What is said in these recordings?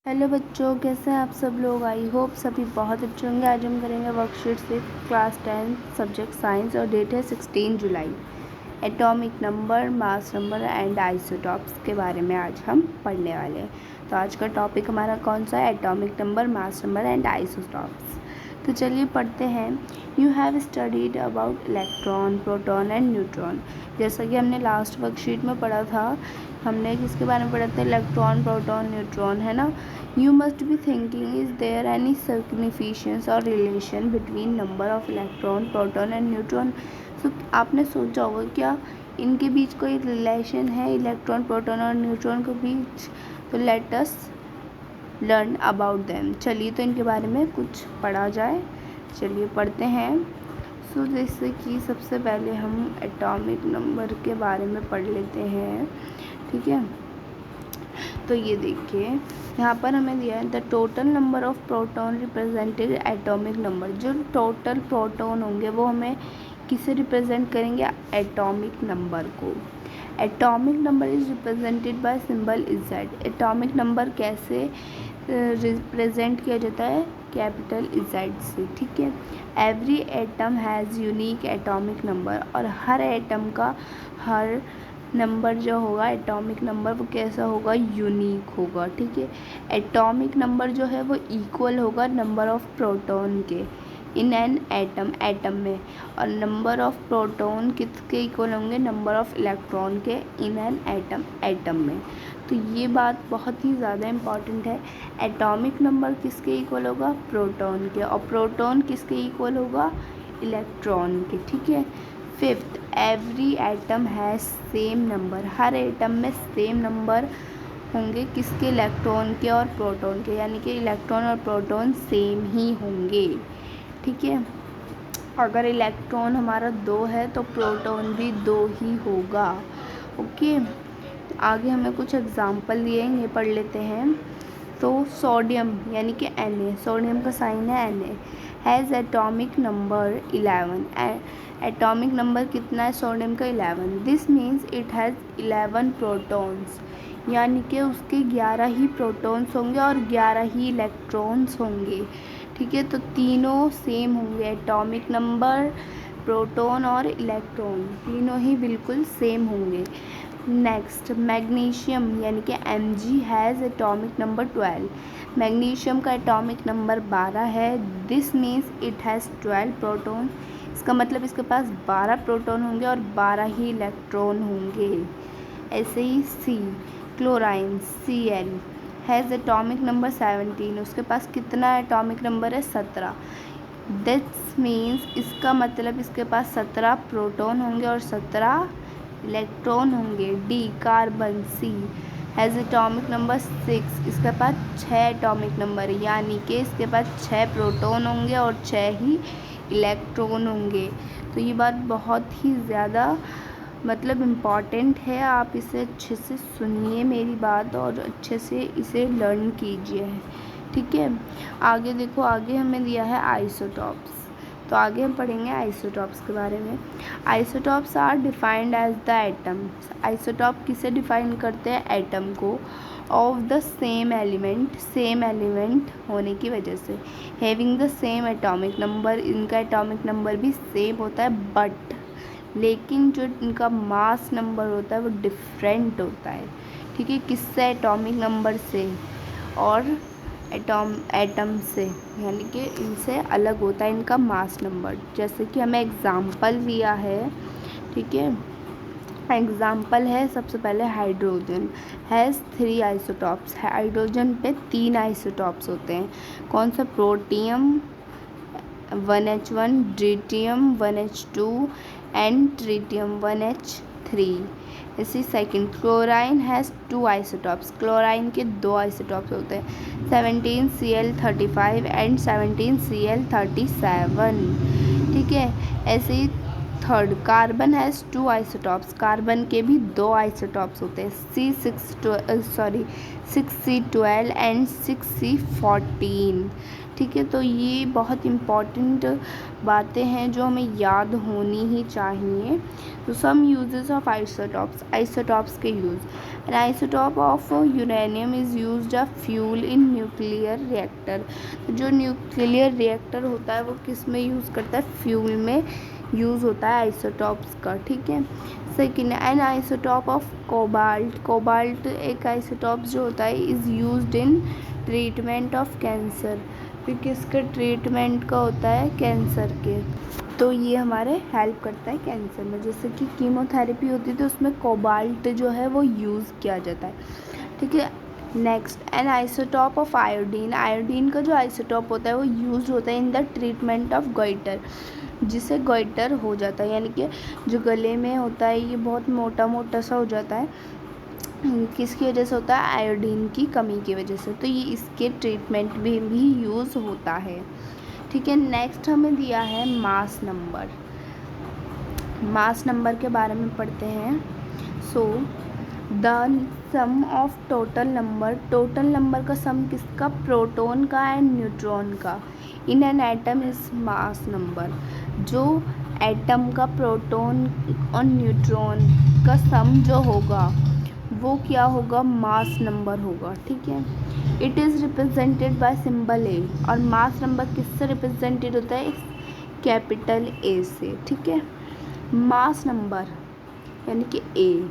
Hello बच्चों, कैसे हैं आप सब लोग। आई होप सभी बहुत अच्छे होंगे। आज हम करेंगे वर्कशीट 6 क्लास 10 सब्जेक्ट साइंस और डेट है 16 जुलाई। Atomic number, mass number and isotopes के बारे में आज हम पढ़ने वाले हैं। तो आज का टॉपिक हमारा कौन सा है? Atomic number, mass number and isotopes. तो चलिए पढ़ते हैं। You have studied about electron, proton and neutron. जैसा कि हमने लास्ट वर्कशीट में पढ़ा था, हमने किसके बारे में पढ़ा था? इलेक्ट्रॉन, प्रोटॉन, न्यूट्रॉन, है ना। You must be thinking, is there any significance or relation between number of electron, proton and neutron? So आपने सोचा होगा क्या इनके बीच कोई रिलेशन है, इलेक्ट्रॉन, प्रोटॉन और न्यूट्रॉन के बीच? तो let us learn about them. चलिए तो इनके बारे में कुछ पढ़ा जाए। चलिए पढ़ते हैं। सो जैसे कि सबसे पहले हम एटॉमिक नंबर के बारे में पढ़ लेते हैं, ठीक है। तो ये देखिए, यहाँ पर हमें दिया है the total number of proton represented atomic number. जो टोटल प्रोटॉन होंगे वो हमें किसे रिप्रेजेंट करेंगे? एटॉमिक नंबर को। Atomic number is represented by symbol EZ. Atomic number कैसे रिप्रेजेंट किया जाता है? कैपिटल इजेड से, ठीक है। Every atom has unique atomic number. और हर एटम का हर नंबर जो होगा, एटॉमिक नंबर, वो कैसा होगा? यूनिक होगा, ठीक है। एटॉमिक नंबर जो है वो इक्वल होगा नंबर ऑफ प्रोटॉन के इन एन एटम, एटम में। और नंबर ऑफ प्रोटॉन किसके इक्वल होंगे? नंबर ऑफ इलेक्ट्रॉन के इन एन एटम, एटम में। तो ये बात बहुत ही ज़्यादा इम्पॉर्टेंट है। एटॉमिक नंबर किसके इक्वल होगा? प्रोटॉन के। और प्रोटॉन किसके इक्वल होगा? इलेक्ट्रॉन के, ठीक है। Fifth, every atom has same number. Her atom में सेम नंबर होंगे, किसके? इलेक्ट्रॉन के और प्रोटॉन के, यानी कि इलेक्ट्रॉन और प्रोटॉन सेम ही होंगे, ठीक है। अगर इलेक्ट्रॉन हमारा 2 है तो प्रोटॉन भी 2 ही होगा, ओके। आगे हमें कुछ एग्जाम्पल दिए हैं, ये पढ़ लेते हैं। तो सोडियम यानी कि Na, सोडियम का साइन है Na, has atomic number 11। Atomic number कितना है सोडियम का? 11। This means it has 11 protons, यानी कि उसके 11 ही प्रोटॉन्स होंगे और 11 ही इलेक्ट्रॉन्स होंगे, ठीक है। तो तीनों सेम होंगे, एटॉमिक नंबर, प्रोटॉन और इलेक्ट्रॉन तीनों ही बिल्कुल सेम होंगे। नेक्स्ट, मैग्नीशियम यानी कि Mg has atomic number 12। Magnesium का एटॉमिक नंबर 12 है। This means it has 12 proton. इसका मतलब इसके पास 12 प्रोटॉन होंगे और 12 ही इलेक्ट्रॉन होंगे। ऐसे ही C, chlorine Cl has atomic number 17। उसके पास कितना एटॉमिक नंबर है? 17। दिस मीन्स इसका मतलब इसके पास 17 प्रोटॉन होंगे और 17 इलेक्ट्रॉन होंगे। D, carbon C has atomic number 6। इसके पास 6 एटॉमिक नंबर है, यानी कि इसके पास 6 प्रोटॉन होंगे और 6 ही इलेक्ट्रॉन होंगे। तो ये बात बहुत ही ज़्यादा मतलब इम्पॉर्टेंट है, आप इसे अच्छे से सुनिए मेरी बात और अच्छे से इसे लर्न कीजिए, ठीक है। आगे देखो, आगे हमें दिया है आइसोटॉप्स। तो आगे हम पढ़ेंगे आइसोटॉप्स के बारे में। Isotopes are defined as the atoms. Isotope किसे डिफाइन करते हैं? एटम को। ऑफ द सेम एलिमेंट होने की वजह से। Having the same atomic number, इनका एटॉमिक नंबर भी सेम होता है, बट लेकिन जो इनका मास नंबर होता है वो डिफरेंट होता है, ठीक है। किससे? एटॉमिक नंबर से और एटम से, यानी कि इनसे अलग होता है इनका मास नंबर। जैसे कि हमें एग्जाम्पल दिया है, ठीक है। एग्जाम्पल है सबसे पहले हाइड्रोजन हैज़ 3 आइसोटॉप्स। हाइड्रोजन पे 3 आइसोटॉप्स होते हैं। कौन सा? Protium 1H1, deuterium 1H2 and tritium 1H3। इसी second, chlorine has 2 isotopes. Chlorine के 2 आइसोटॉप्स होते हैं, 17Cl35 एंड 17Cl37, ठीक है। ऐसे ही third, carbon has 2 isotopes. Carbon के भी 2 आइसोटॉप्स होते हैं, C6C12 एंड 6C14, ठीक है, तो ये बहुत इम्पॉर्टेंट बातें हैं जो हमें याद होनी ही चाहिए। तो some uses of isotopes, isotopes के use. An isotope of uranium is used a fuel in nuclear reactor. जो न्यूक्लियर रिएक्टर होता है वो किस में यूज़ करता है, फ्यूल में यूज़ होता है आइसोटॉप्स का। ठीक है, second an isotope of cobalt, cobalt एक आइसोटॉप जो होता है is used in treatment of cancer. फिर किसके ट्रीटमेंट का होता है, कैंसर के। तो ये हमारे हेल्प करता है कैंसर में, जैसे कि कीमोथेरेपी होती है तो उसमें कोबाल्ट जो है वो यूज़ किया जाता है। ठीक है, next an isotope of iodine, iodine का जो आइसोटॉप होता है वो यूज होता है in the treatment of goitre, जिससे गोइटर हो जाता है, यानी कि जो गले में होता है ये बहुत मोटा मोटा सा हो जाता है, किसकी वजह से होता है, आयोडीन की कमी की वजह से। तो ये इसके ट्रीटमेंट में भी यूज़ होता है। ठीक है, नेक्स्ट हमें दिया है मास नंबर। मास नंबर के बारे में पढ़ते हैं। So the sum of total number, total number का सम किसका, प्रोटॉन का एंड न्यूट्रॉन का in an atom is mass number. जो एटम का प्रोटॉन और न्यूट्रॉन का सम जो होगा वो क्या होगा, मास नंबर होगा। ठीक है, it is represented by symbol A, और मास नंबर किससे रिप्रेजेंटेड होता है, कैपिटल ए से। ठीक है, मास नंबर यानी कि A,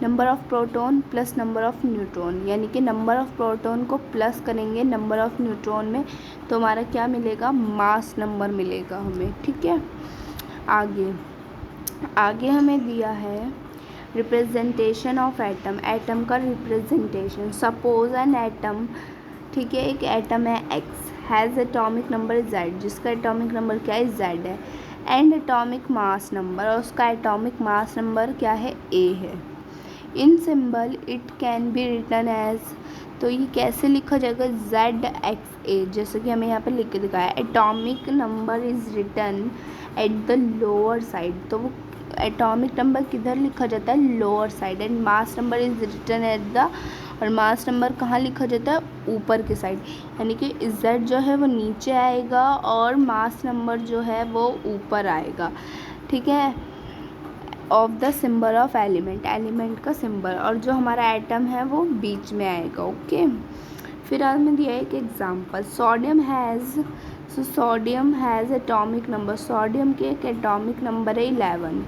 number of proton plus number of neutron, यानी कि नंबर ऑफ़ प्रोटॉन को प्लस करेंगे नंबर ऑफ़ न्यूट्रॉन में तो हमारा क्या मिलेगा, मास नंबर मिलेगा हमें। ठीक है, आगे हमें दिया है रिप्रेजेंटेशन ऑफ एटम, एटम का रिप्रेजेंटेशन। सपोज एन एटम, ठीक है, एक एटम है x, has atomic number Z, जिसका एटॉमिक नंबर क्या है, जेड है, एंड एटॉमिक मास नंबर, और उसका एटॉमिक मास नंबर क्या है, ए है। In symbol it can be written as, तो ये कैसे लिखा जाएगा, जेड एक्स ए, जैसे कि हमें यहाँ पे लिख के दिखाया, atomic number is written at the lower side, तो वो एटॉमिक नंबर किधर लिखा जाता है, lower side, and mass number is written at the, और मास नंबर कहाँ लिखा जाता है, ऊपर के साइड, यानी कि जेड जो है वो नीचे आएगा और मास नंबर जो है वो ऊपर आएगा। ठीक है, of the symbol of element, element का सिंबल, और जो हमारा एटम है वो बीच में आएगा। ओके, फिर हमें दिया है एक example, sodium has, sodium has atomic number, sodium के एक एटॉमिक नंबर है 11,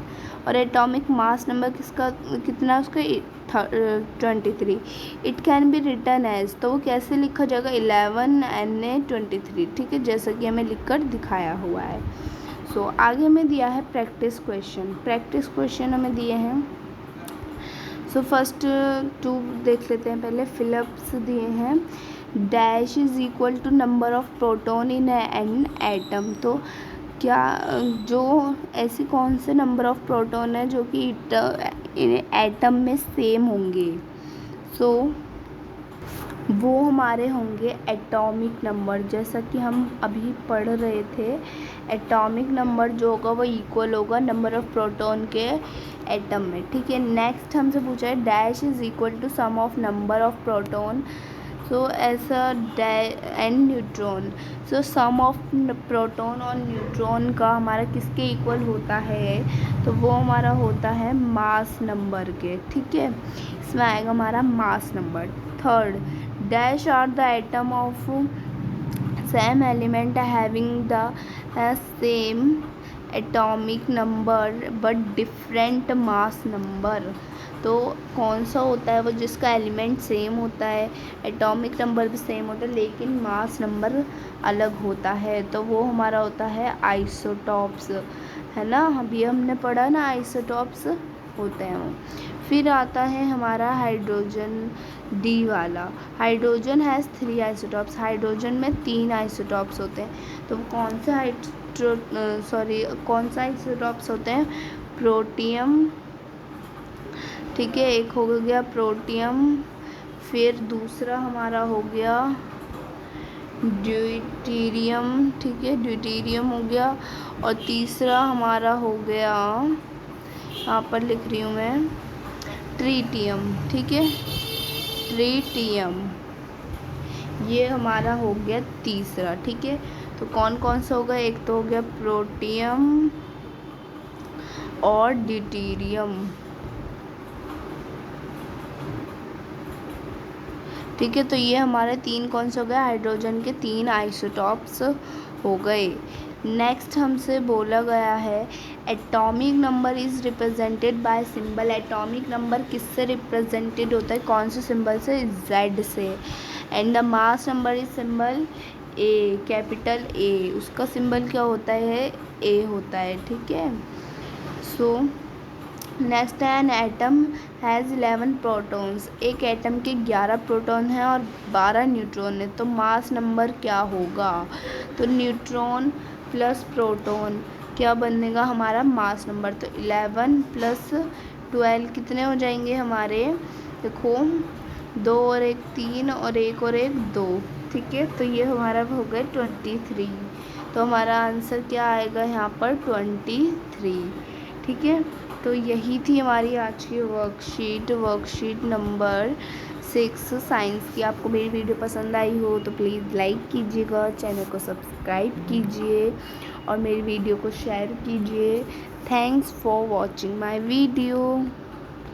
और एटॉमिक मास नंबर किसका कितना है उसका 23। It can be written as, तो वो कैसे लिखा जाएगा, 11Na23। ठीक है, जैसा कि हमें लिखकर दिखाया हुआ है। सो आगे हमें दिया है प्रैक्टिस क्वेश्चन, प्रैक्टिस क्वेश्चन हमें दिए हैं। सो फर्स्ट 2 देख लेते हैं पहले, फिलअप्स दिए हैं, dash is equal to number of proton in an atom, तो क्या जो ऐसी कौन से नंबर ऑफ़ प्रोटॉन है जो कि एटम में सेम होंगे, सो वो हमारे होंगे एटॉमिक नंबर, जैसा कि हम अभी पढ़ रहे थे, एटॉमिक नंबर जो होगा वो इक्वल होगा नंबर ऑफ़ प्रोटॉन के एटम में। ठीक है, नेक्स्ट हमसे पूछा है dash is equal to sum of number of proton, so ऐसा and neutron, so sum of proton और न्यूट्रॉन का हमारा किसके इक्वल होता है, तो वो हमारा होता है मास नंबर के। ठीक है, इसमें आएगा हमारा mass number. Third, dash are the atom of same element having the same atomic number but different mass number, तो कौन सा होता है वो जिसका एलिमेंट सेम होता है, एटॉमिक नंबर भी सेम होता है लेकिन मास नंबर अलग होता है, तो वो हमारा होता है आइसोटॉप्स, है ना, अभी हमने पढ़ा ना आइसोटॉप्स होते हैं वो। फिर आता है हमारा हाइड्रोजन डी वाला, हाइड्रोजन हैज़ 3 आइसोटॉप्स, हाइड्रोजन में 3 आइसोटॉप्स होते हैं, तो कौन सा आइसोटॉप्स होते हैं, प्रोटियम, ठीक है, एक हो गया प्रोटियम, फिर दूसरा हमारा हो गया ड्यूटेरियम, ठीक है, ड्यूटेरियम हो गया, और तीसरा हमारा हो गया, यहाँ पर लिख रही हूँ मैं, ट्रीटियम। ठीक है, ट्रीटियम, ये हमारा हो गया तीसरा। ठीक है, तो कौन कौन सा होगा? एक तो हो गया प्रोटियम और ड्यूटेरियम। ठीक है, तो ये हमारे तीन कौन से हो गए? हाइड्रोजन के तीन आइसोटॉप्स हो गए। नेक्स्ट हमसे बोला गया है atomic number is represented by symbol. Atomic number किससे रिप्रेजेंटेड होता है? कौन से सिंबल से? Z से। And the mass number is symbol A, capital A। उसका सिंबल क्या होता है? A होता है। ठीक है, सो नेक्स्ट है एन एटम हैज़ 11 प्रोटॉन्स। एक एटम के 11 प्रोटॉन हैं और 12 न्यूट्रॉन है, तो मास नंबर क्या होगा? तो न्यूट्रॉन प्लस प्रोटॉन क्या बनेगा हमारा मास नंबर? तो 11 प्लस 12 कितने हो जाएंगे हमारे? देखो, 2 और 1 3 और 1 और 1 2। ठीक है, तो ये हमारा हो गए 23। तो हमारा आंसर क्या आएगा यहाँ पर? 23। ठीक है, तो यही थी हमारी आज की वर्कशीट नंबर 6 साइंस की। आपको मेरी वीडियो पसंद आई हो तो प्लीज़ लाइक कीजिएगा, चैनल को सब्सक्राइब कीजिए और मेरी वीडियो को शेयर कीजिए। Thanks for watching my video.